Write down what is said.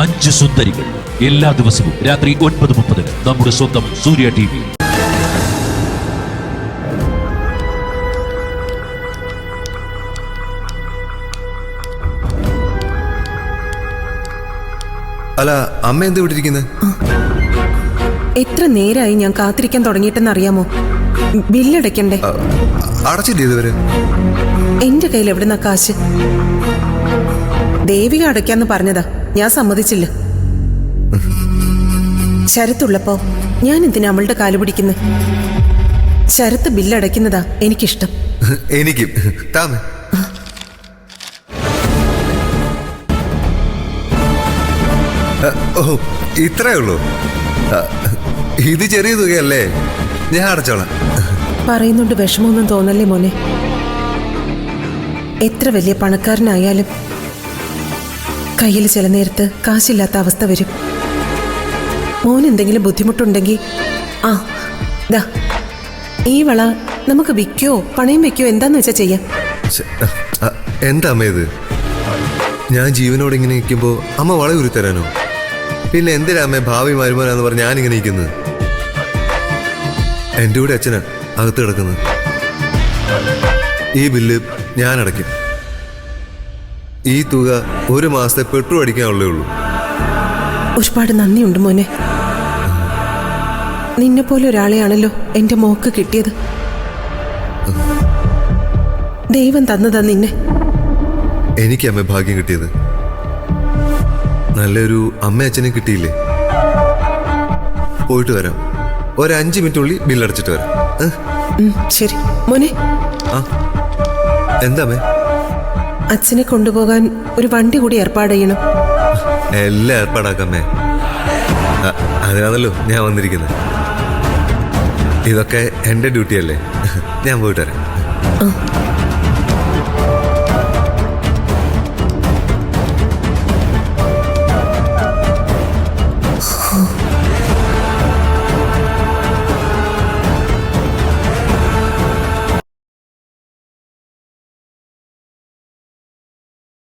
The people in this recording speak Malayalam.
5 സുന്ദരികൾ. എല്ലാ ദിവസവും രാത്രി 9:30 നമ്മുടെ സ്വന്തം സൂര്യ TV. അല്ല, അമ്മ എന്ത് വിട്ടിരിക്കുന്നത്? എത്ര നേരമായി ഞാൻ കാത്തിരിക്കാൻ തുടങ്ങിയിട്ടെന്ന് അറിയാമോ? ബില്ലടയ്ക്കണ്ടേ? അടച്ചില്ലേ ഇതുവരെ? എന്റെ കയ്യിൽ എവിടുന്ന കാശ്? ദേവിക അടയ്ക്കാന്ന് പറഞ്ഞതാ, ഞാൻ സമ്മതിച്ചില്ല. ശരത്തുള്ളപ്പോ ഞാൻ എന്തിനാ അവളുടെ കാല് പിടിക്കുന്നത്? ശരത്ത് ബില്ലടയ്ക്കുന്നതാ എനിക്കിഷ്ടം. എനിക്കും. താമേ ഓ, ഇത്രേ ഉള്ളൂ? ഇത് ചെറിയ തുകയല്ലേ, ഞാൻ അടച്ചോളാം. പറയുന്നുണ്ട് വിഷമമൊന്നും തോന്നല്ലേ മോനെ. എത്ര വലിയ പണക്കാരനായാലും കയ്യിൽ ചില നേരത്ത് കാശില്ലാത്ത അവസ്ഥ വരും. മോൻ എന്തെങ്കിലും ബുദ്ധിമുട്ടുണ്ടെങ്കിൽ ദാ ഈ വള നമുക്ക് വിൽക്കോ പണയം വെക്കോ എന്താന്ന് വെച്ചാ ചെയ്യാം. എന്താ അമ്മ ഇത്? ഞാൻ ജീവനോട് ഇങ്ങനെ നിൽക്കുമ്പോ അമ്മ വള ഉരുത്തരാനോ? പിന്നെ എന്തിനാ അമ്മ ഭാവി മരുമോനാന്ന് പറഞ്ഞ് ഞാനിങ്ങനെ നിൽക്കുന്നത്? എൻ്റെ കൂടെ അച്ഛനാ അകത്ത് കിടക്കുന്നത്. ഈ ബില്ല് ഞാൻ അടയ്ക്കും. ഈ തുക 1 മാസത്തെ പെട്രോൾ അടിക്കാനുള്ളേ ഉള്ളൂ. ഒരുപാട് നന്ദിയുണ്ട് മോനെ. നിന്നെ പോലെ ഒരാളെയാണല്ലോ എന്റെ മോക്ക് കിട്ടിയത്. ദൈവം തന്നതാ നിന്നെ. എനിക്ക് അമ്മ ഭാഗ്യം കിട്ടിയത്. നല്ലൊരു അമ്മ അച്ഛനെ കിട്ടിയില്ലേ? പോയിട്ട് വരാം. 5 മിനിറ്റുള്ളിൽ ബില്ലടച്ചിട്ട് വരാം. ശരി മോനെ. എന്താ അമ്മേ? അച്ഛനെ കൊണ്ടുപോകാൻ ഒരു വണ്ടി കൂടി ഏർപ്പാട് ചെയ്യണം. എല്ലാം ഏർപ്പാടാക്കമ്മേ. അതിനാണല്ലോ ഞാൻ വന്നിരിക്കുന്നത്. ഇതൊക്കെ എൻ്റെ ഡ്യൂട്ടിയല്ലേ. ഞാൻ പോയിട്ട് വരാം.